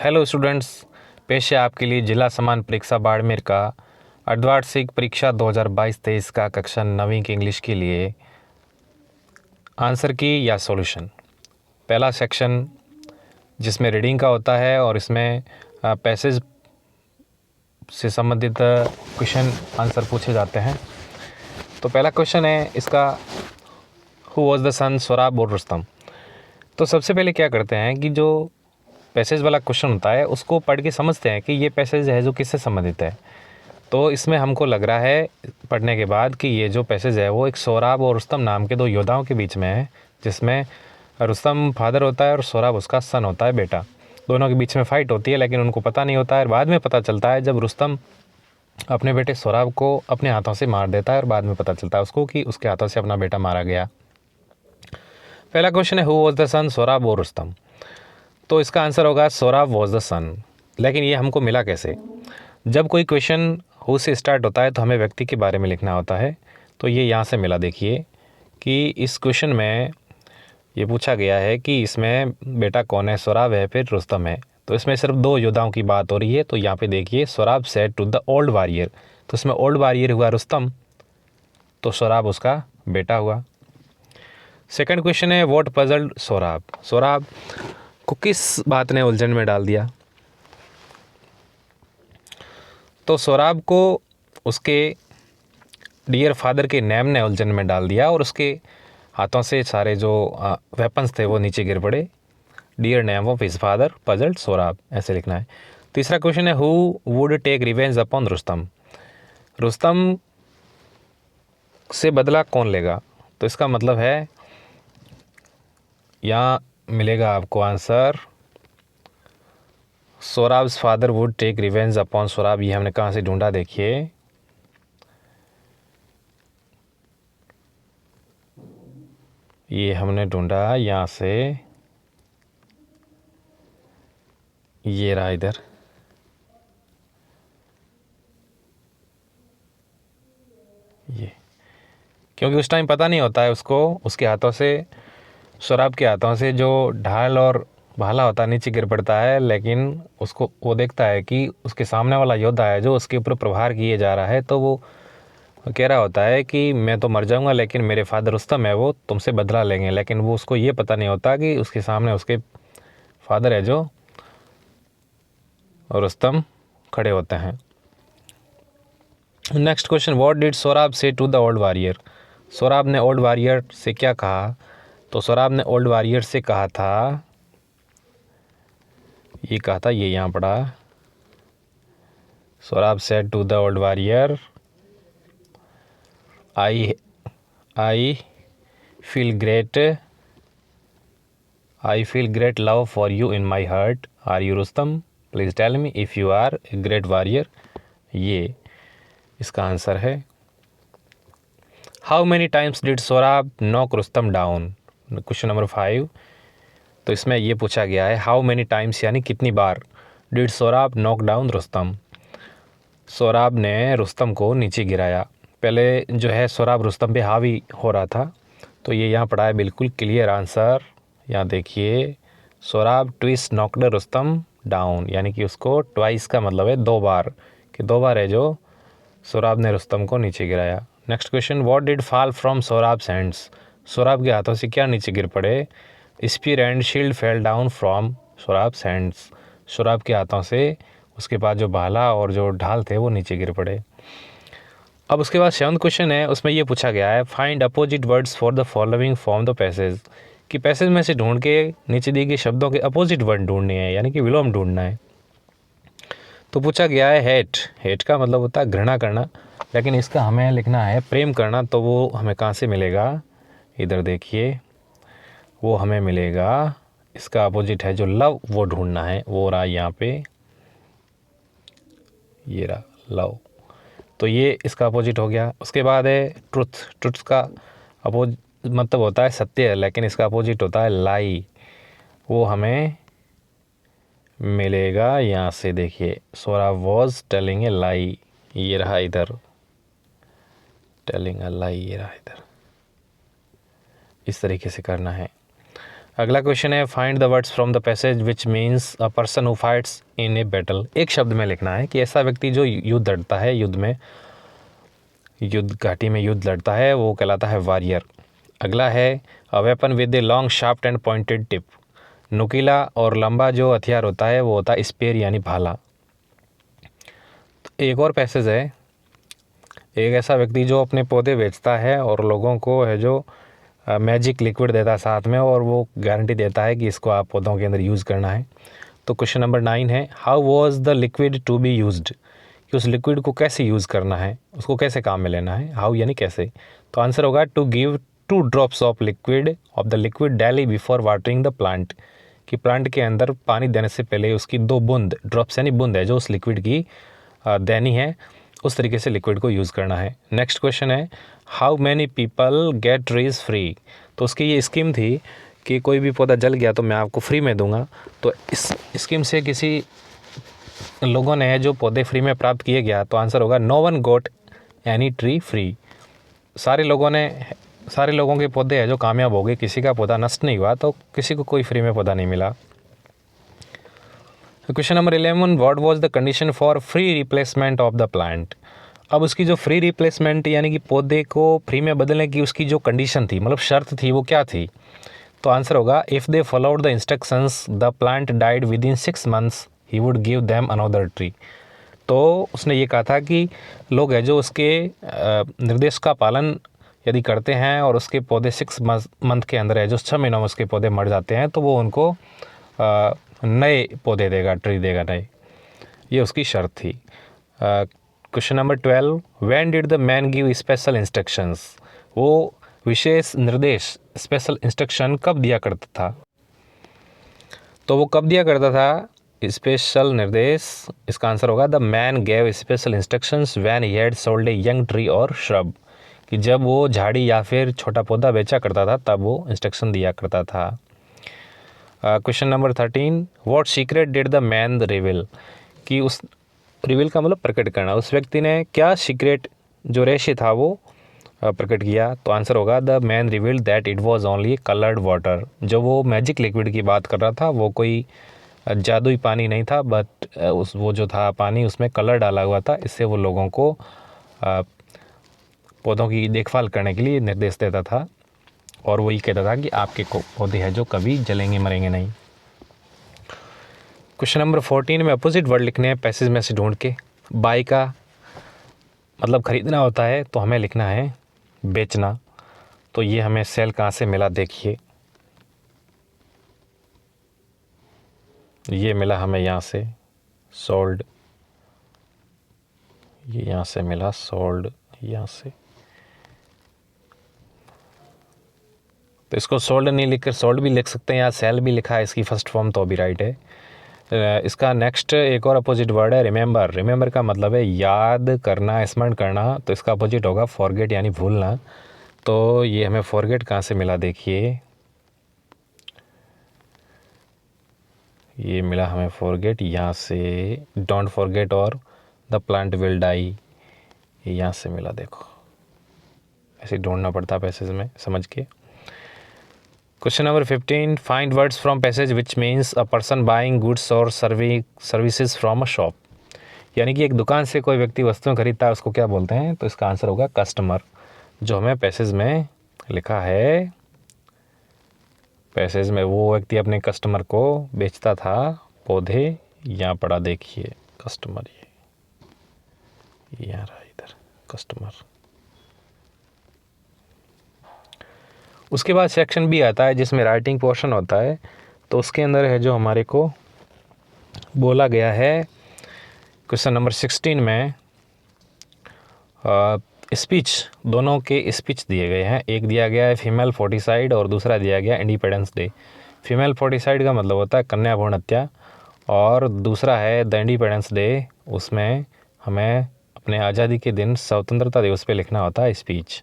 Hello students, पेश है आपके लिए जिला समान परीक्षा बाड़मेर का अर्धवार्षिक परीक्षा 2022-23 का कक्षा 9वीं की इंग्लिश के लिए आंसर की या सॉल्यूशन। पहला सेक्शन जिसमें रीडिंग का होता है और इसमें पैसेज से संबंधित क्वेश्चन आंसर पूछे जाते हैं। तो पहला क्वेश्चन है इसका, हु वॉज द सन सोराब और रुस्तम। तो सबसे पहले क्या करते हैं कि जो पैसेज वाला क्वेश्चन होता है उसको पढ़ के समझते हैं कि ये पैसेज है जो किससे संबंधित है। तो इसमें हमको लग रहा है पढ़ने के बाद कि ये जो पैसेज है वो एक सोराब और रुस्तम नाम के दो योद्धाओं के बीच में है, जिसमें रुस्तम फादर होता है और सोराब उसका सन होता है, बेटा। दोनों के बीच में फ़ाइट होती है लेकिन उनको पता नहीं होता है। बाद में पता चलता है जब रुस्तम अपने बेटे सोराब को अपने हाथों से मार देता है और बाद में पता चलता है उसको कि उसके हाथों से अपना बेटा मारा गया। पहला क्वेश्चन है, हु वॉज द सन सोराब और रुस्तम। तो इसका आंसर होगा सोराब वॉज द सन। लेकिन ये हमको मिला कैसे? जब कोई क्वेश्चन हु से स्टार्ट होता है तो हमें व्यक्ति के बारे में लिखना होता है। तो ये यहाँ से मिला। देखिए कि इस क्वेश्चन में ये पूछा गया है कि इसमें बेटा कौन है, सोराब है फिर रुस्तम है। तो इसमें सिर्फ दो योद्धाओं की बात हो रही है। तो यहाँ पे देखिए, Sohrab said to the old warrior. तो इसमें ओल्ड वॉरियर हुआ रुस्तम, तो सोराब उसका बेटा हुआ। सेकंड क्वेश्चन है, व्हाट पजल्ड सोराब। सोराब को किस बात ने उलझन में डाल दिया? तो सोराब को उसके डियर फादर के नेम ने उलझन में डाल दिया और उसके हाथों से सारे जो वेपन्स थे वो नीचे गिर पड़े। Dear name of his father puzzled Sohrab, ऐसे लिखना है। तीसरा क्वेश्चन है, who would take revenge upon Rustum. Rustum से बदला कौन लेगा? तो इसका मतलब है यहाँ मिलेगा आपको answer, Sohrab's father would take revenge upon Sohrab. ये हमने कहाँ से ढूंढा? देखिए, ये हमने ढूंढा यहाँ से, ये रहा इधर। ये क्योंकि उस टाइम पता नहीं होता है उसको, उसके हाथों से, सोराब के हाथों से जो ढाल और भाला होता है नीचे गिर पड़ता है, लेकिन उसको वो देखता है कि उसके सामने वाला योद्धा है जो उसके ऊपर प्रहार किए जा रहा है। तो वो कह रहा होता है कि मैं तो मर जाऊंगा लेकिन मेरे फादर रुस्तम है वो तुमसे बदला लेंगे। लेकिन वो उसको ये पता नहीं होता कि उसके सामने उसके फादर है जो रुस्तम खड़े होते हैं। Next question, what did Sohrab say to the old warrior. Sohrab ने ओल्ड वॉरियर से क्या कहा? तो सोराब ने ओल्ड वॉरियर से कहा था, ये कहा था, ये यहाँ पड़ा, Sohrab said to the old warrior, I feel great love for you in my heart, are you Rustum, please tell me if you are a great warrior. ये इसका आंसर है। How many times did Sohrab knock Rustum down. Question number 5। तो इसमें ये पूछा गया है, how many times यानी कितनी बार, did Sohrab knock down Rustam, Sohrab ने रुस्तम को नीचे गिराया। पहले जो है सोराब रुस्तम पे हावी हो रहा था। तो ये यहाँ पड़ा है बिल्कुल क्लियर आंसर। यहाँ देखिए, Sorab twice knocked Rustam down, यानी कि उसको ट्वाइस का मतलब है दो बार, कि दो बार है जो सोराब ने रुस्तम को नीचे गिराया। Next question, what did fall from Sohrab's hands. Sohrab के हाथों से क्या नीचे गिर पड़े? Spear and shield fell down from Sohrab's hands. Sohrab के हाथों से उसके बाद जो भाला और जो ढाल थे वो नीचे गिर पड़े। अब उसके बाद 7वां क्वेश्चन है, उसमें ये पूछा गया है, find opposite words for the following from the passage. कि पैसेज में से ढूंढ के नीचे दिए गए शब्दों के अपोजिट वर्ड ढूंढने हैं, यानी कि विलोम ढूंढना है। तो पूछा गया है हेट। हेट का मतलब होता है घृणा करना, लेकिन इसका हमें लिखना है प्रेम करना। तो वो हमें कहाँ से मिलेगा? इधर देखिए, वो हमें मिलेगा, इसका अपोजिट है जो लव, वो ढूंढना है। वो रहा यहाँ पे, ये रहा लव। तो ये इसका अपोजिट हो गया। उसके बाद है ट्रुथ। ट्रुथ का मतलब होता है सत्य, लेकिन इसका अपोजिट होता है लाई। वो हमें मिलेगा यहाँ से, देखिए, सोराब वॉज टेलिंग ए लाई, ये रहा इधर, टेलिंग अ लाई, ये रहा इधर। इस तरीके से करना है। अगला क्वेश्चन है find the words from the passage which means a person who fights in a battle. एक शब्द में लिखना है कि ऐसा व्यक्ति जो युद्ध लड़ता है, युद्ध घाटी में युद्ध लड़ता है, वो कहलाता है वॉरियर। अगला है a weapon with a long sharped and pointed tip. नुकीला और लंबा जो हथियार होता है वो होता है स्पेयर यानी भाला। तो एक और पैसेज है, एक ऐसा व्यक्ति जो अपने पौधे बेचता है और लोगों को है जो मैजिक लिक्विड देता है साथ में, और वो गारंटी देता है कि इसको आप पौधों के अंदर यूज़ करना है। तो क्वेश्चन नंबर 9 है how was the liquid to be used, कि उस लिक्विड को कैसे यूज़ करना है, उसको कैसे काम में लेना है। हाउ यानी कैसे। तो आंसर होगा to give 2 drops of the liquid daily before watering the plant, कि प्लांट के अंदर पानी देने से पहले उसकी 2 बूंद, ड्रॉप्स यानी बूंद है जो उस लिक्विड की देनी है, उस तरीके से लिक्विड को यूज़ करना है। नेक्स्ट क्वेश्चन है how many people get trees free. तो उसकी ये स्कीम थी कि कोई भी पौधा जल गया तो मैं आपको फ्री में दूंगा। तो इस स्कीम से किसी लोगों ने जो पौधे फ्री में प्राप्त किए गया, तो आंसर होगा नो वन गोट एनी ट्री फ्री। सारे लोगों के पौधे हैं जो कामयाब हो गए, किसी का पौधा नष्ट नहीं हुआ, तो किसी को कोई फ्री में पौधा नहीं मिला। Question number 11 what was the condition for free replacement of the plant. अब उसकी जो फ्री रिप्लेसमेंट यानी कि पौधे को फ्री में बदलने की उसकी जो कंडीशन थी, मतलब शर्त थी, वो क्या थी। तो आंसर होगा if they followed the instructions the plant died with in 6 months he would give them another tree. तो उसने ये कहा था कि लोग हैं जो उसके निर्देश का पालन यदि करते हैं और उसके पौधे 6 मंथ के अंदर है जो 6 महीनों में उसके पौधे मर जाते हैं, तो वो उनको नए पौधे देगा, ट्री देगा नए। ये उसकी शर्त थी। Question number 12 when did the man give special instructions. वो विशेष निर्देश, स्पेशल इंस्ट्रक्शन कब दिया करता था। तो वो कब दिया करता था स्पेशल निर्देश। इसका आंसर होगा the man gave special instructions when he had sold a young tree और श्रब, कि जब वो झाड़ी या फिर छोटा पौधा बेचा करता था तब वो इंस्ट्रक्शन दिया करता था। Question number 13 what secret did the man reveal, कि उस रिवील का मतलब प्रकट करना, उस व्यक्ति ने क्या सीक्रेट जो रहस्य था वो प्रकट किया। तो आंसर होगा the man revealed that it was only coloured water. जो वो मैजिक लिक्विड की बात कर रहा था वो कोई जादुई पानी नहीं था, बट वो जो था पानी उसमें कलर डाला हुआ था। इससे वो लोगों को पौधों की देखभाल करने के लिए निर्देश देता था, और वही कहता था कि आपके पौधे हैं जो कभी जलेंगे मरेंगे नहीं। क्वेश्चन नंबर 14 में अपोजिट वर्ड लिखने हैं पैसेज में से ढूंढ के। बाय का मतलब खरीदना होता है, तो हमें लिखना है बेचना। तो ये हमें सेल कहाँ से मिला, देखिए ये मिला हमें यहाँ से सोल्ड, ये यहाँ से मिला सोल्ड, यहाँ से। तो इसको सोल्ड नहीं लिखकर सोल्ड भी लिख सकते हैं, या सेल भी लिखा है इसकी फर्स्ट फॉर्म, तो भी राइट है। इसका नेक्स्ट एक और अपोजिट वर्ड है रिमेंबर। रिमेंबर का मतलब है याद करना, स्मरण करना। तो इसका अपोजिट होगा फॉरगेट यानी भूलना। तो ये हमें फॉरगेट कहाँ से मिला, देखिए ये मिला हमें फॉरगेट यहाँ से, डोंट फॉरगेट और द प्लांट विल डाई, यहाँ से मिला। देखो ऐसे ढूंढना पड़ता है पैसेज में, समझ के। Question number 15 find words from passage which means a person buying goods और सर्विसेज फ्रॉम अ शॉप, यानी कि एक दुकान से कोई व्यक्ति वस्तुएं खरीदता है उसको क्या बोलते हैं। तो इसका आंसर होगा कस्टमर, जो हमें पैसेज में लिखा है। पैसेज में वो व्यक्ति अपने कस्टमर को बेचता था पौधे, यहाँ पड़ा देखिए कस्टमर, ये यहाँ रहा इधर कस्टमर। उसके बाद सेक्शन बी आता है जिसमें राइटिंग पोर्शन होता है। तो उसके अंदर है जो हमारे को बोला गया है क्वेश्चन नंबर 16 में स्पीच, दोनों के स्पीच दिए गए हैं। एक दिया गया है फीमेल फोर्टिसाइड और दूसरा दिया गया इंडिपेंडेंस डे। फीमेल फोर्टिसाइड का मतलब होता है कन्या भ्रूण हत्या, और दूसरा है द इंडिपेंडेंस डे, उसमें हमें अपने आज़ादी के दिन स्वतंत्रता दिवस पे लिखना होता है स्पीच।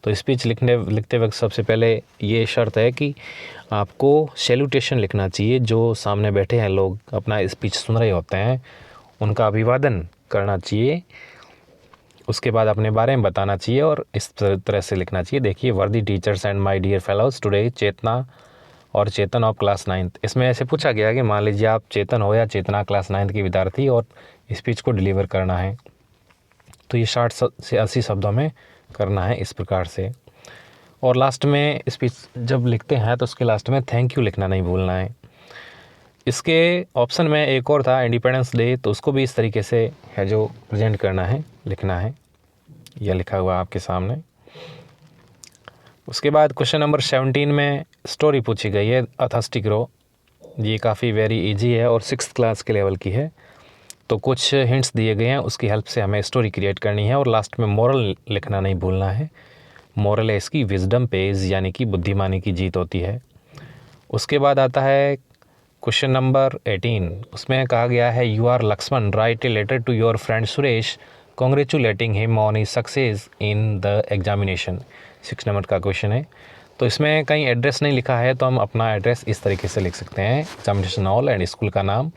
तो स्पीच लिखते वक्त सबसे पहले ये शर्त है कि आपको सैल्यूटेशन लिखना चाहिए। जो सामने बैठे हैं लोग अपना स्पीच सुन रहे होते हैं उनका अभिवादन करना चाहिए। उसके बाद अपने बारे में बताना चाहिए और इस तरह से लिखना चाहिए। देखिए worthy teachers and my dear fellows, today चेतना और चेतन ऑफ क्लास 9th। इसमें ऐसे पूछा गया कि मान लीजिए आप चेतन हो या चेतना क्लास 9th की विद्यार्थी और स्पीच को डिलीवर करना है, तो ये 60 से 80 शब्दों में करना है इस प्रकार से। और लास्ट में स्पीच जब लिखते हैं तो उसके लास्ट में थैंक यू लिखना नहीं भूलना है। इसके ऑप्शन में एक और था इंडिपेंडेंस डे, तो उसको भी इस तरीके से है जो प्रेजेंट करना है, लिखना है। यह लिखा हुआ आपके सामने। उसके बाद क्वेश्चन नंबर 17 में स्टोरी पूछी गई है अथर्स्टी क्रो। ये काफ़ी वेरी इजी है और 6th क्लास के लेवल की है। तो कुछ हिंट्स दिए गए हैं, उसकी हेल्प से हमें स्टोरी क्रिएट करनी है और लास्ट में मोरल लिखना नहीं भूलना है। मोरल है इसकी विजडम पेज, यानी कि बुद्धिमानी की जीत होती है। उसके बाद आता है क्वेश्चन नंबर 18। उसमें कहा गया है you are Lakshman, write a letter to your friend Suresh congratulating him on his success in the examination. 6 number का क्वेश्चन है। तो इसमें कहीं एड्रेस नहीं लिखा है, तो हम अपना एड्रेस इस तरीके से लिख सकते हैं, एग्जामिनेशन हॉल एंड स्कूल का नाम,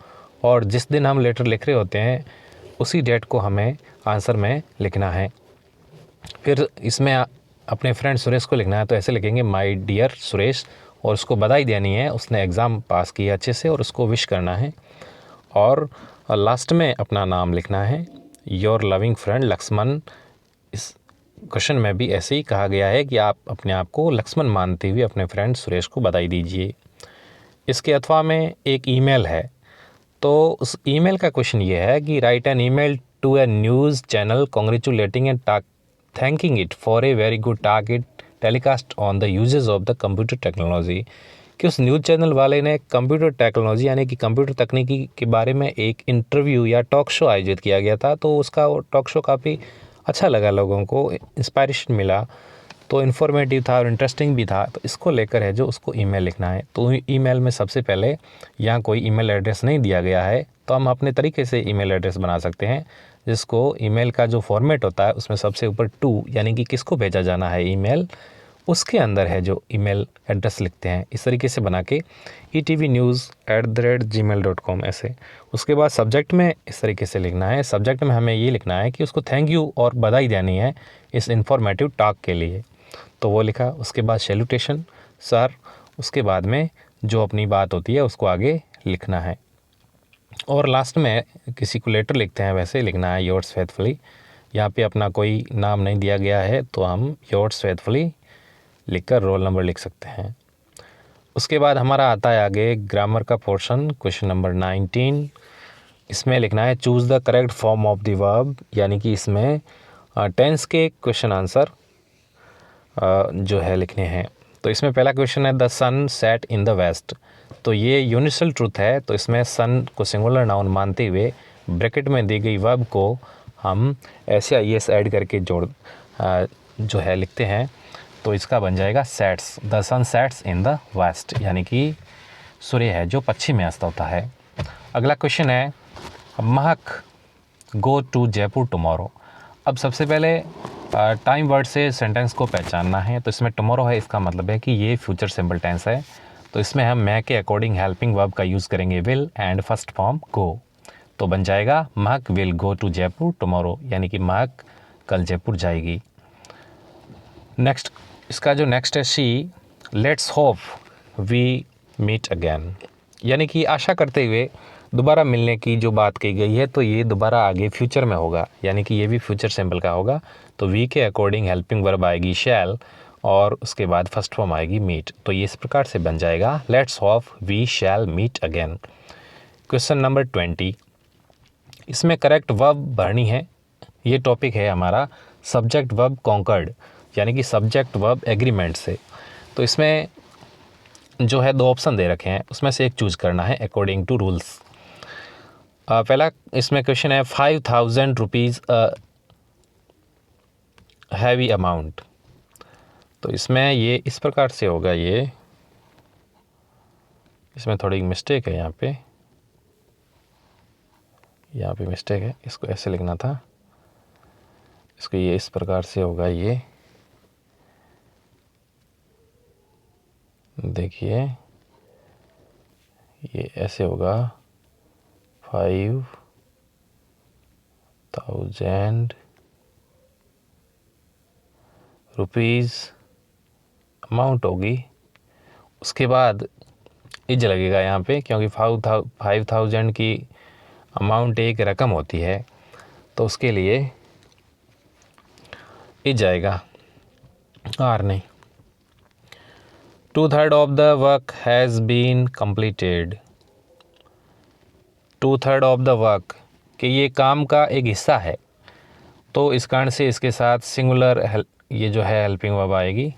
और जिस दिन हम लेटर लिख रहे होते हैं उसी डेट को हमें आंसर में लिखना है। फिर इसमें अपने फ्रेंड सुरेश को लिखना है, तो ऐसे लिखेंगे माय डियर सुरेश, और उसको बधाई देनी है, उसने एग्ज़ाम पास किया अच्छे से, और उसको विश करना है। और लास्ट में अपना नाम लिखना है, योर लविंग फ्रेंड लक्ष्मण। इस क्वेश्चन में भी ऐसे ही कहा गया है कि आप अपने आप को लक्ष्मण मानते हुए अपने फ्रेंड सुरेश को बधाई दीजिए। इसके अथवा में एक ईमेल है, तो उस ईमेल का क्वेश्चन ये है कि write an email to a news channel congratulating and thanking it for a very good target telecast on the uses of the computer technology. कि उस न्यूज़ चैनल वाले ने कंप्यूटर टेक्नोलॉजी यानी कि कंप्यूटर तकनीकी के बारे में एक इंटरव्यू या टॉक शो आयोजित किया गया था, तो उसका वो टॉक शो काफ़ी अच्छा लगा, लोगों को इंस्पायरेशन मिला, तो इन्फॉर्मेटिव था और इंटरेस्टिंग भी था। तो इसको लेकर है जो उसको ईमेल लिखना है। तो ईमेल में सबसे पहले यहाँ कोई ईमेल एड्रेस नहीं दिया गया है, तो हम अपने तरीके से ईमेल एड्रेस बना सकते हैं, जिसको ईमेल का जो फॉर्मेट होता है उसमें सबसे ऊपर टू यानी कि किसको भेजा जाना है ईमेल, उसके अंदर है जो ईमेल एड्रेस लिखते हैं। इस तरीके से बना के etvnews@gmail.com ऐसे। उसके बाद सब्जेक्ट में इस तरीके से लिखना है। सब्जेक्ट में हमें ये लिखना है कि उसको थैंक यू और बधाई देनी है इस इन्फॉर्मेटिव टॉक के लिए, तो वो लिखा। उसके बाद सैल्यूटेशन सर, उसके बाद में जो अपनी बात होती है उसको आगे लिखना है। और लास्ट में किसी को लेटर लिखते हैं वैसे लिखना है योर्स फेथफुली। यहाँ पे अपना कोई नाम नहीं दिया गया है, तो हम योर्स फेथफुली लिखकर रोल नंबर लिख सकते हैं। उसके बाद हमारा आता है आगे ग्रामर का पोर्शन, क्वेश्चन नंबर 19। इसमें लिखना है choose the correct form of the verb, यानी कि इसमें टेंस के क्वेश्चन आंसर जो है लिखने हैं। तो इसमें पहला क्वेश्चन है the sun set in the west. तो ये यूनिवर्सल ट्रूथ है, तो इसमें सन को सिंगुलर नाउन मानते हुए ब्रैकेट में दी गई वर्ब को हम ऐसे IS ऐड करके जो है लिखते हैं, तो इसका बन जाएगा sets. The sun sets in the west, यानी कि सूर्य है जो पश्चिम में अस्त होता है। अगला क्वेश्चन है महक गो टू जयपुर टुमारो। अब सबसे पहले टाइम वर्ड से सेंटेंस को पहचानना है, तो इसमें टुमारो है, इसका मतलब है कि ये फ्यूचर सिंपल टेंस है। तो इसमें हम मैं के अकॉर्डिंग हेल्पिंग वर्ब का यूज़ करेंगे will and first form go, तो बन जाएगा Mahak will go to Jaipur tomorrow, यानी कि महक कल जयपुर जाएगी। नेक्स्ट, इसका जो नेक्स्ट है she let's hope we meet again, यानी कि आशा करते हुए दोबारा मिलने की जो बात कही गई है, तो ये दोबारा आगे फ्यूचर में होगा, यानी कि ये भी फ्यूचर सिंपल का होगा। तो वी के अकॉर्डिंग हेल्पिंग वर्ब आएगी शैल, और उसके बाद फर्स्ट फॉर्म आएगी मीट, तो ये इस प्रकार से बन जाएगा let's hope we shall meet again. Question number 20। इसमें करेक्ट वर्ब भरनी है। ये टॉपिक है हमारा सब्जेक्ट वर्ब कॉन्कर्ड, यानी कि सब्जेक्ट वर्ब एग्रीमेंट से। तो इसमें जो है 2 ऑप्शन दे रखे हैं, उसमें से एक चूज़ करना है अकॉर्डिंग टू रूल्स। पहला इसमें क्वेश्चन है 5000 रुपीज़ हैवी अमाउंट। तो इसमें ये इस प्रकार से होगा, ये इसमें थोड़ी मिस्टेक है, यहाँ पे मिस्टेक है, इसको ऐसे लिखना था, इसको ये इस प्रकार से होगा। ये देखिए ये ऐसे होगा 5000 रुपीज़ अमाउंट होगी। उसके बाद इज लगेगा यहाँ पे, क्योंकि 5000 की अमाउंट एक रकम होती है, तो उसके लिए इज आएगा, आर नहीं। 2/3 of the work has been completed. 2/3 of the work, कि ये काम का एक हिस्सा है, तो इस कारण से इसके साथ सिंगुलर ये जो है हेल्पिंग वर्ब आएगी,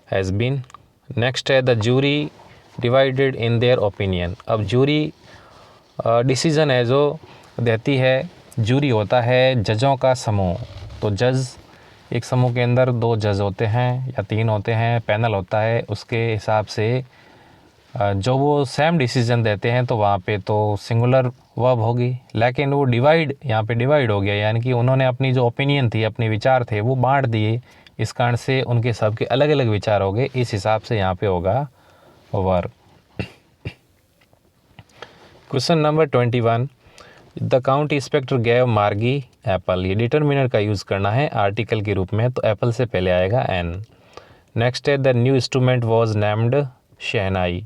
हैज़ बीन। नेक्स्ट है the jury divided in their opinion. अब जूरी डिसीज़न है जो देती है, जूरी होता है जजों का समूह, तो जज एक समूह के अंदर 2 जज होते हैं या 3 होते हैं, पैनल होता है, उसके हिसाब से जो वो सेम डिसीजन देते हैं तो वहाँ पे तो सिंगुलर वर्ब होगी, लेकिन वो डिवाइड यहाँ पे डिवाइड हो गया, यानी कि उन्होंने अपनी जो ओपिनियन थी, अपने विचार थे, वो बांट दिए, इस कारण से उनके सबके अलग अलग विचार हो गए, इस हिसाब से यहाँ पे होगा verb. Question number 21, the county inspector gave मार्गी एप्पल। ये डिटर्मिनर का यूज़ करना है आर्टिकल के रूप में, तो एप्पल से पहले आएगा एन। नेक्स्ट है the new instrument was named shehnai.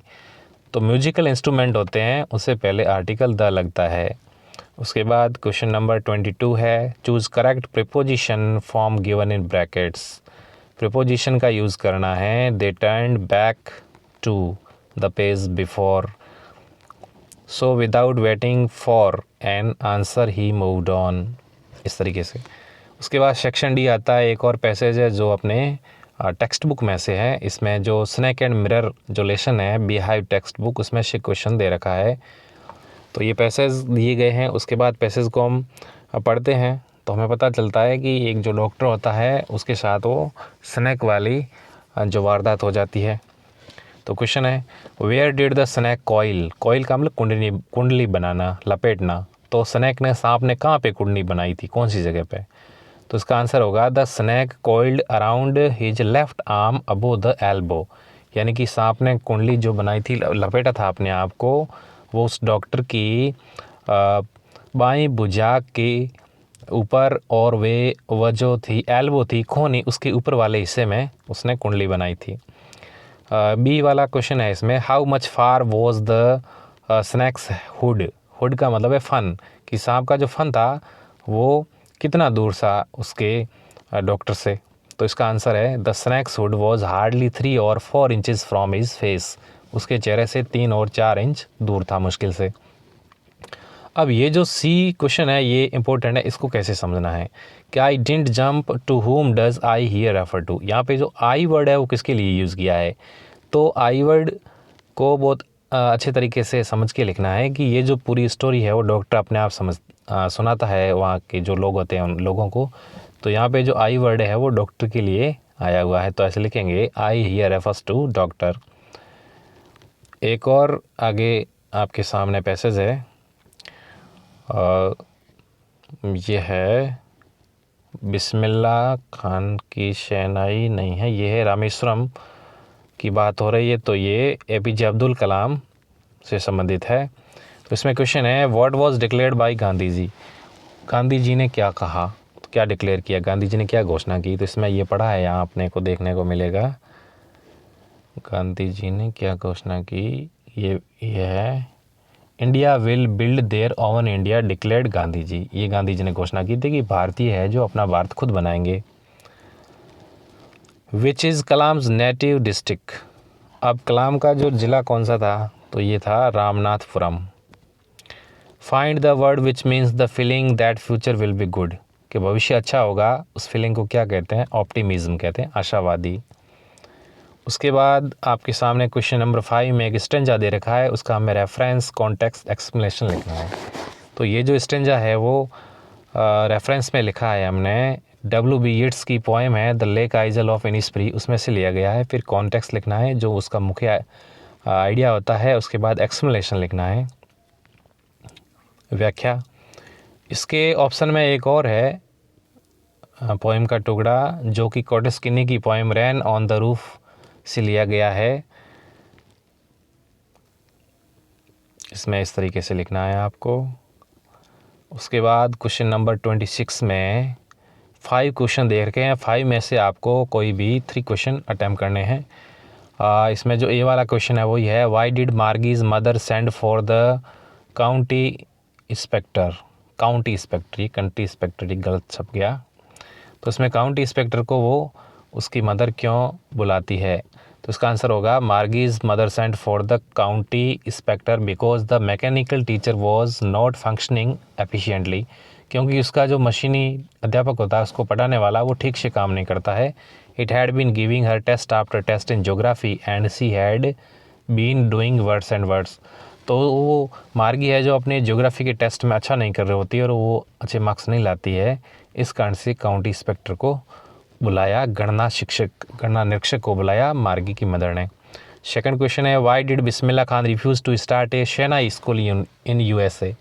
तो म्यूजिकल इंस्ट्रूमेंट होते हैं, उससे पहले आर्टिकल द लगता है। उसके बाद क्वेश्चन नंबर 22 है, choose correct preposition form given in brackets. Preposition का यूज़ करना है, they turned back to the page before, so without waiting for an answer he moved on, इस तरीके से। उसके बाद सेक्शन डी आता है, एक और पैसेज है जो अपने टेक्स्ट बुक में से है, इसमें जो स्नैक एंड मिरर जो लेसन है बिहाइव टेक्स्ट बुक, उसमें से क्वेश्चन दे रखा है, तो ये पैसेज दिए गए हैं। उसके बाद पैसेज को हम पढ़ते हैं तो हमें पता चलता है कि एक जो डॉक्टर होता है उसके साथ वो स्नैक वाली जो वारदात हो जाती है। तो क्वेश्चन है, where did the snake coil, coil का मतलब कुंडली बनाना, लपेटना, तो स्नैक ने, सांप ने कहाँ पे कुंडली बनाई थी, कौन सी जगह पे, तो इसका आंसर होगा the snake coiled around his left arm above the elbow, यानी कि सांप ने कुंडली जो बनाई थी, लपेटा था अपने आप को, वो उस डॉक्टर की बाईं भुजा के ऊपर, और वह जो थी एल्बो थी, खोनी, उसके ऊपर वाले हिस्से में उसने कुंडली बनाई थी। बी वाला क्वेश्चन है इसमें, how much far was the snacks hood, hood का मतलब है फन, कि सांप का जो फन था वो कितना दूर था उसके डॉक्टर से, तो इसका आंसर है the snacks hood was hardly 3 और 4 इंचेस फ्रॉम हिज फेस, उसके चेहरे से 3 और 4 इंच दूर था मुश्किल से। अब ये जो सी क्वेश्चन है ये इंपॉर्टेंट है, इसको कैसे समझना है कि I didn't jump to whom does I here refer to, यहाँ पे जो आई वर्ड है वो किसके लिए यूज़ किया है, तो आई वर्ड को बहुत अच्छे तरीके से समझ के लिखना है कि ये जो पूरी स्टोरी है वो डॉक्टर अपने आप सुनाता है वहाँ के जो लोग होते हैं उन लोगों को, तो यहाँ पे जो आई वर्ड है वो डॉक्टर के लिए आया हुआ है, तो ऐसे लिखेंगे I here refers to doctor. एक और आगे आपके सामने पैसेज है, ये है बिस्मिल्लाह खान की शहनाई नहीं है, ये है रामेश्वरम की बात हो रही है, तो ये एपीजे अब्दुल कलाम से संबंधित है। तो इसमें क्वेश्चन है, what was declared by Gandhi ji, Gandhi ji ने क्या कहा, तो क्या डिक्लेयर किया, गांधी जी ने क्या घोषणा की, तो इसमें ये पढ़ा है, यहाँ अपने को देखने को मिलेगा, गांधी जी ने क्या घोषणा की, ये है India will build their own India declared Gandhi ji, ये गांधी जी ने घोषणा की थी कि भारतीय है जो अपना भारत खुद बनाएंगे। Which is Kalam's native district, अब कलाम का जो ज़िला कौन सा था, तो ये था Ramanathapuram. Find the word which means the feeling that future will be good, कि भविष्य अच्छा होगा, उस फीलिंग को क्या कहते हैं, ऑप्टिमिज्म कहते हैं, आशावादी। उसके बाद आपके सामने क्वेश्चन नंबर 5 में एक स्टेंजा दे रखा है, उसका हमें रेफरेंस कॉन्टेक्स्ट एक्सप्लेनेशन लिखना है, तो ये जो स्टेंजा है वो रेफरेंस में लिखा है हमने, W.B. येट्स की पोएम है द लेक आइजल ऑफ इनिस्प्री, उसमें से लिया गया है, फिर कॉन्टेक्स्ट लिखना है जो उसका मुख्य आइडिया होता है, उसके बाद एक्सप्लेनेशन लिखना है, व्याख्या। इसके ऑप्शन में एक और है पोएम का टुकड़ा जो कि कॉटेस किन्नी की poem rain on the roof से लिया गया है, इसमें इस तरीके से लिखना है आपको। उसके बाद क्वेश्चन नंबर 26 में 5 क्वेश्चन दे रखे हैं, 5 में से आपको कोई भी 3 क्वेश्चन अटैम्प्ट करने हैं। इसमें जो ए वाला क्वेश्चन है वही है, why did Margie's mother send for the county inspector. County inspector, ये कंट्री इंस्पेक्टर गलत छप गया। तो इसमें काउंटी इंस्पेक्टर को वो उसकी मदर क्यों बुलाती है? तो इसका आंसर होगा, Margie's mother sent for the county inspector because the mechanical teacher was not functioning efficiently. क्योंकि उसका जो मशीनी अध्यापक होता है, उसको पढ़ाने वाला, वो ठीक से काम नहीं करता है। It had been giving her test after test in geography and she had been doing words and words. तो वो मार्गी है जो अपने ज्योग्राफी के टेस्ट में अच्छा नहीं कर रही होती और वो अच्छे मार्क्स नहीं लाती है। इस कारण से काउंटी इंस्पेक्टर को बुलाया, गणना निरीक्षक को बुलाया मार्गी की मदर ने। सेकंड क्वेश्चन है, why did Bismillah Khan refuse to start a shehnai school in USA.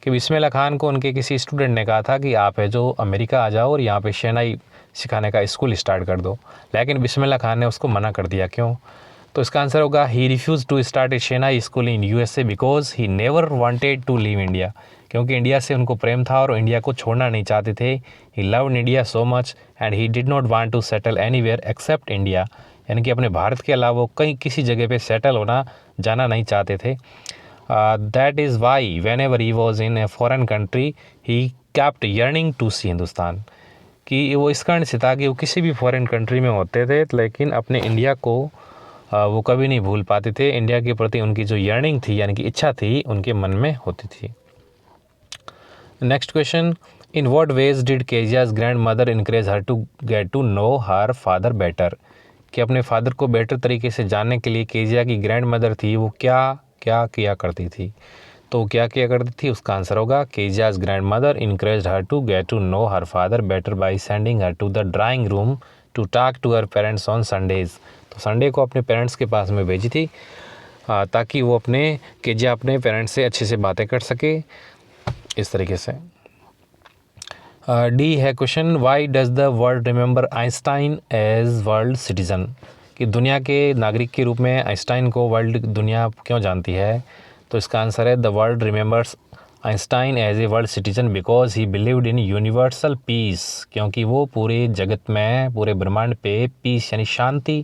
कि बिस्मिल्लाह खान को उनके किसी स्टूडेंट ने कहा था कि आप है जो अमेरिका आ जाओ और यहाँ पे शहनाई सिखाने का स्कूल स्टार्ट कर दो, लेकिन बिस्मिल्लाह खान ने उसको मना कर दिया। क्यों? तो इसका आंसर होगा, he refuse to start a shehnai school in USA because he never wanted to leave India. क्योंकि इंडिया से उनको प्रेम था और इंडिया को छोड़ना नहीं चाहते थे। He loved India so much and he did not want to settle anywhere except India. यानी कि अपने भारत के अलावा वो कहीं किसी जगह पे सेटल होना जाना नहीं चाहते थे। That is why whenever he was in a foreign country he kept yearning to see Hindustan. कि वो इस कारण से था कि वो किसी भी फॉरेन कंट्री में होते थे, लेकिन अपने इंडिया को वो कभी नहीं भूल पाते थे। इंडिया के प्रति उनकी जो यर्निंग थी, यानी कि इच्छा थी, उनके मन में होती थी। Next question, in what ways did Kezia grandmother encourage her to get to know her father better. कि अपने फादर को बेटर तरीके से जानने के लिए केजिया की ग्रैंड मदर थी, वो क्या क्या किया करती थी? तो क्या किया करती थी? उसका आंसर होगा, Kezia grandmother encourage her to get to know her father better by sending her to the drawing room to talk to her parents on Sundays. तो संडे को अपने पेरेंट्स के पास में भेजी थी ताकि वो केजिया अपने पेरेंट्स से अच्छे से बातें कर सके, इस तरीके से। डी है question, why does the world remember Einstein as world citizen. कि दुनिया के नागरिक के रूप में आइंस्टाइन को दुनिया क्यों जानती है? तो इसका आंसर है, the world remembers Einstein as a world citizen because he believed in universal peace. क्योंकि वो पूरे जगत में, पूरे ब्रह्मांड पे पीस यानी शांति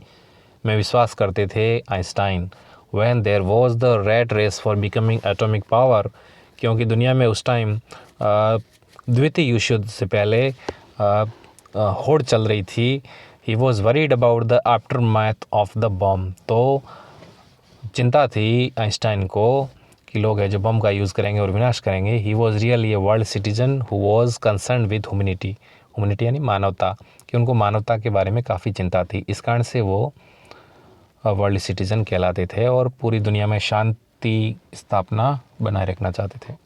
में विश्वास करते थे Einstein. When there was the rat race for becoming atomic power. क्योंकि दुनिया में उस टाइम द्वितीय विश्व युद्ध से पहले होड़ चल रही थी। He was worried about the after math of the bomb. तो चिंता थी आइंस्टाइन को कि लोग हैं जो बम का यूज़ करेंगे और विनाश करेंगे। He was really a world citizen who was concern with humanity. Humanity यानी मानवता, कि उनको मानवता के बारे में काफ़ी चिंता थी। इस कारण से वो वर्ल्ड सिटीज़न कहलाते थे और पूरी दुनिया में शांति स्थापना बनाए रखना चाहते थे।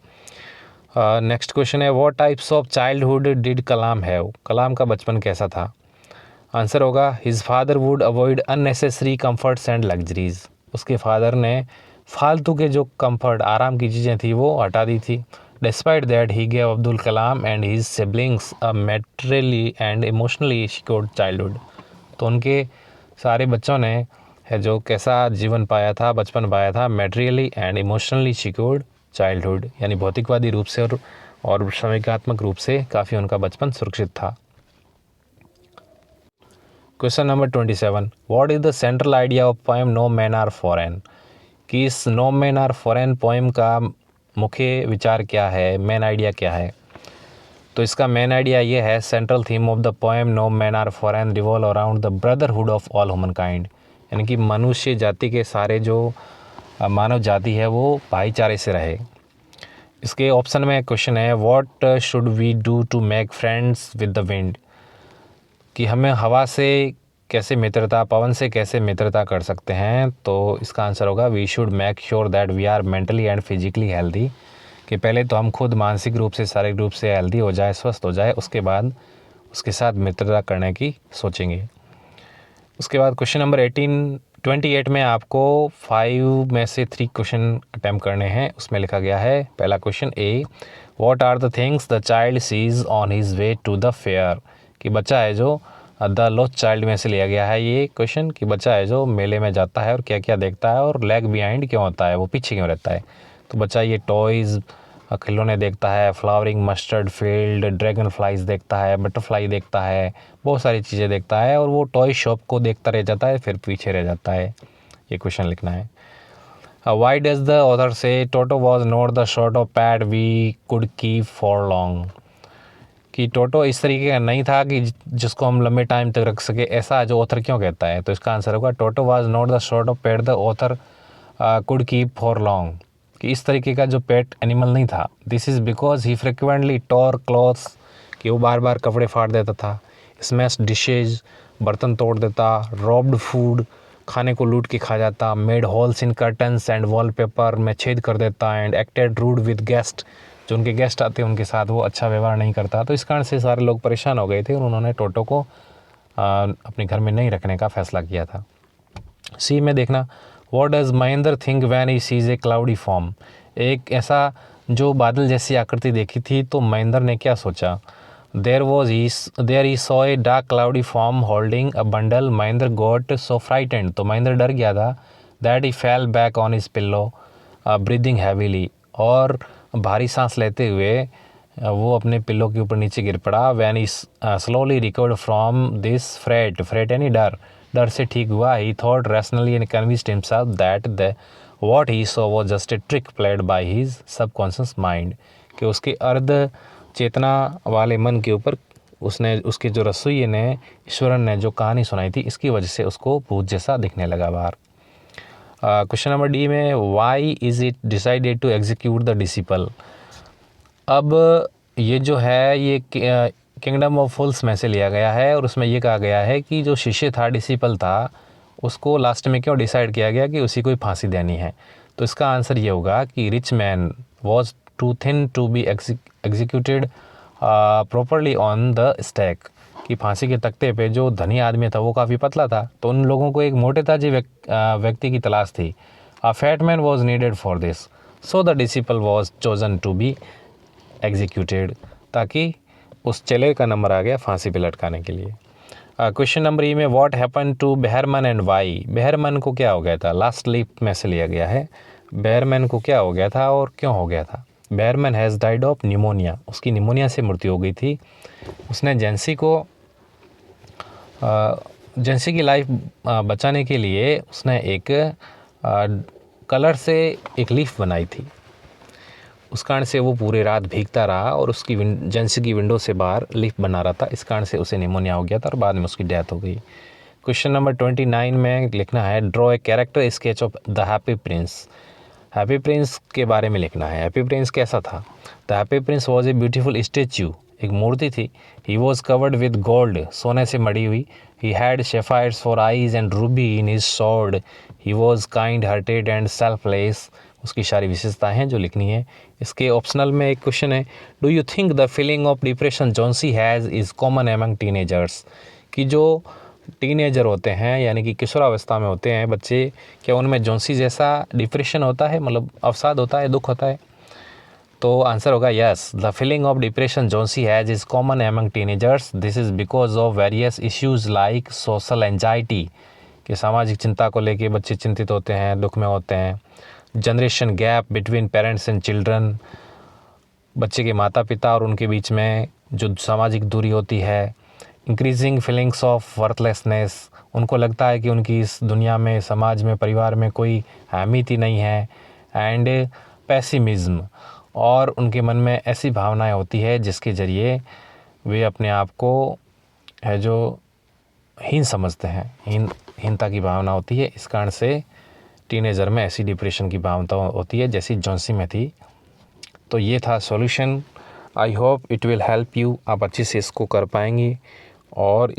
नेक्स्ट क्वेश्चन है, what types of childhood did Kalam have. Kalam का बचपन कैसा था? आंसर होगा, his father would avoid unnecessary comforts and luxuries. उसके फादर ने फालतू के जो कंफर्ट, आराम की चीज़ें थी, वो हटा दी थी। Despite that he gave Abdul Kalam and his siblings a materially and emotionally secured childhood. तो उनके सारे बच्चों ने है जो कैसा जीवन पाया था, बचपन पाया था, materially and emotionally secured childhood, यानी भौतिकवादी रूप से और संवेगात्मक रूप से काफ़ी उनका बचपन सुरक्षित था। Question number 27, what is the central idea of poem no man are foreign. कि इस no man are foreign poem का मुख्य विचार क्या है, मेन आइडिया क्या है? तो इसका मेन आइडिया ये है, central theme of the poem no man are foreign revolve around the brotherhood of all humankind. यानी कि मनुष्य जाति के सारे जो मानव जाति है वो भाईचारे से रहे। इसके ऑप्शन में क्वेश्चन है, what should we do to make friends with the wind. कि हमें हवा से कैसे मित्रता, पवन से कैसे मित्रता कर सकते हैं? तो इसका आंसर होगा, we should make sure that we are mentally and physically healthy. कि पहले तो हम खुद मानसिक रूप से, शारीरिक रूप से हेल्दी हो जाए, स्वस्थ हो जाए, उसके बाद उसके साथ मित्रता करने की सोचेंगे। उसके बाद क्वेश्चन नंबर 28 में आपको 5 में से 3 क्वेश्चन अटैम्प्ट करने हैं। उसमें लिखा गया है, पहला question A, what are the things the child sees on his way to the fair. कि बच्चा है जो द लॉस्ट चाइल्ड में से लिया गया है ये क्वेश्चन, कि बच्चा है जो मेले में जाता है और क्या क्या देखता है और लैग बिहाइंड क्यों होता है, वो पीछे क्यों रहता है। तो बच्चा ये टॉयज़, खिलौने देखता है, flowering mustard field, dragon flies देखता है, बटरफ्लाई देखता है, बहुत सारी चीज़ें देखता है और वो टॉय शॉप को देखता रह जाता है, फिर पीछे रह जाता है। ये क्वेश्चन लिखना है। Y does the author say Toto was not the sort of pet we could keep for long, कि टोटो इस तरीके का नहीं था कि जिसको हम लंबे टाइम तक रख सके, ऐसा जो ऑथर क्यों कहता है। तो इसका आंसर होगा Toto was not the sort of pet the author could keep for long, कि इस तरीके का जो पेट एनिमल नहीं था। This is because he frequently tore clothes, कि वो बार बार कपड़े फाड़ देता था, स्मैश डिशेज, बर्तन तोड़ देता, रॉब्ड फूड, खाने को लूट के खा जाता, made holes in curtains and wallpaper, में छेद कर देता, and acted rude with guest, जो उनके गेस्ट आते हैं उनके साथ वो अच्छा व्यवहार नहीं करता। तो इस कारण से सारे लोग परेशान हो गए थे और उन्होंने टोटो को अपने घर में नहीं रखने का फैसला किया था। सी में देखना, what does Mahendra think when he sees A cloudy form, एक ऐसा जो बादल जैसी आकृति देखी थी तो महेंद्र ने क्या सोचा। There he saw a dark cloudy form holding a bundle, Mahendra got so frightened, तो महेंद्र डर गया था, that he fell back on his pillow breathing heavily, और भारी सांस लेते हुए वो अपने पिल्लो के ऊपर नीचे गिर पड़ा। When he slowly recovered from this freight यानी डर से ठीक हुआ। ही thought rationally and convinced himself that the what he saw was just a trick played by his subconscious mind, कि उसके अर्ध चेतना वाले मन के ऊपर उसके जो रसोइये ने, ईश्वरन ने जो कहानी सुनाई थी, इसकी वजह से उसको भूत जैसा दिखने लगा बाहर। क्वेश्चन नंबर डी में, why is it decided to execute the disciple, अब ये जो है ये किंगडम ऑफ फूल्स में से लिया गया है और उसमें ये कहा गया है कि जो शिष्य था, डिसिपल था, उसको लास्ट में क्यों डिसाइड किया गया कि उसी को ही फांसी देनी है। तो इसका आंसर ये होगा कि rich man was too thin to be executed properly on the stake, कि फांसी के तख्ते पे जो धनी आदमी था वो काफ़ी पतला था, तो उन लोगों को एक मोटे ताजे व्यक्ति की तलाश थी। A fat man was needed for this, so the disciple was chosen to be executed, ताकि उस चेले का नंबर आ गया फांसी पे लटकाने के लिए। क्वेश्चन नंबर ई में, what happen to Behrman and why, Behrman को क्या हो गया था, लास्ट लीप में से लिया गया है। बेहरमन को क्या हो गया था और क्यों हो गया था। Behrman has died of pneumonia, उसकी निमोनिया से मृत्यु हो गई थी। उसने जेंसी की लाइफ बचाने के लिए उसने एक कलर से एक लीफ बनाई थी, उस कारण से वो पूरे रात भीगता रहा और उसकी जेंसी की विंडो से बाहर लीफ बना रहा था, इस कारण से उसे निमोनिया हो गया था और बाद में उसकी डेथ हो गई। क्वेश्चन नंबर 29 में लिखना है, draw a character sketch of the Happy Prince, Happy Prince के बारे में लिखना है। हैप्पी प्रिंस कैसा था। The Happy Prince was a beautiful statue, एक मूर्ति थी। He was covered with gold, सोने से मड़ी हुई। He had sapphires for eyes and ruby in his sword. He was kind hearted and selfless, उसकी सारी विशेषताएं हैं जो लिखनी है। इसके ऑप्शनल में एक क्वेश्चन है, do you think the feeling of depression Johnsy has is common among teenagers, कि जो टीनेजर होते हैं यानी कि किशोरावस्था में होते हैं बच्चे, क्या उनमें जॉन्सी जैसा डिप्रेशन होता है, मतलब अवसाद होता है, दुख होता है। तो आंसर होगा yes, the feeling of depression Johnsy has is common among teenagers. This is because of various issues like social anxiety, कि सामाजिक चिंता को लेके बच्चे चिंतित होते हैं, दुख में होते हैं। Generation gap between parents and children, बच्चे के माता पिता और उनके बीच में जो सामाजिक दूरी होती है। इंक्रीजिंग फीलिंग्स ऑफ वर्थलेसनेस, उनको लगता है कि उनकी इस दुनिया में, समाज में, परिवार में कोई अहमियत ही नहीं है। एंड पेसिमिज्म, और उनके मन में ऐसी भावनाएं होती है जिसके ज़रिए वे अपने आप को है जो हीन समझते हैं, हीनता की भावना होती है। इस कारण से टीनेजर में ऐसी डिप्रेशन की भावना होती है जैसी जॉन्सी में थी। तो ये था solution. I hope it will help you, आप अच्छे से इसको कर पाएंगे। और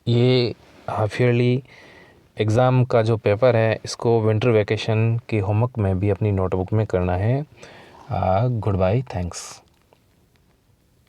ये हाफ ईयरली एग्ज़ाम का जो पेपर है इसको विंटर वैकेशन के होमवर्क में भी अपनी नोटबुक में करना है। Goodbye, thanks.